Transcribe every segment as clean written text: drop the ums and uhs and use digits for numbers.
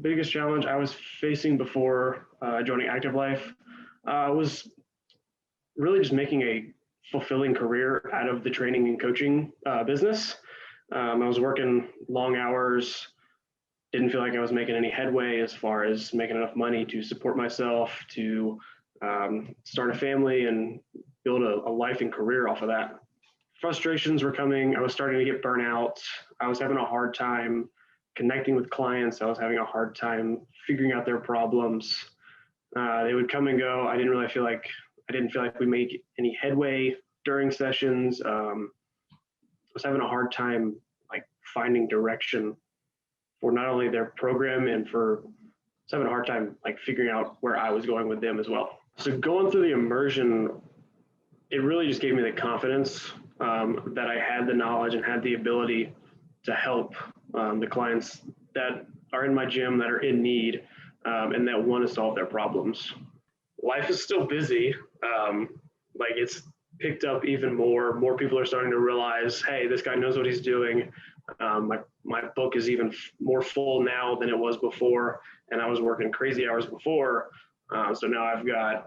biggest challenge I was facing before joining Active Life was really just making a fulfilling career out of the training and coaching business. I was working long hours, didn't feel like I was making any headway as far as making enough money to support myself, to start a family and build a life and career off of that. Frustrations were coming. I was starting to get burnout. I was having a hard time connecting with clients. I was having a hard time figuring out their problems. They would come and go. I didn't feel like we made any headway during sessions. I was having a hard time like finding direction for not only their program and for having a hard time like figuring out where I was going with them as well. So going through the immersion, it really just gave me the confidence that I had the knowledge and had the ability to help the clients that are in my gym that are in need and that want to solve their problems. Life is still busy. Like it's picked up even more. More people are starting to realize, hey, this guy knows what he's doing. My book is even more full now than it was before, and I was working crazy hours before. So now I've got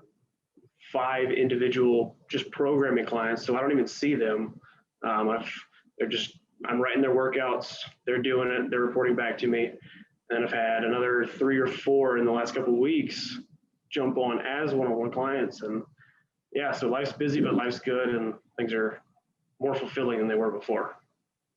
5 individual just programming clients, so I don't even see them. I'm writing their workouts, they're doing it, they're reporting back to me. And I've had another 3 or 4 in the last couple of weeks jump on as one-on-one clients. And yeah, so life's busy, but life's good, and things are more fulfilling than they were before.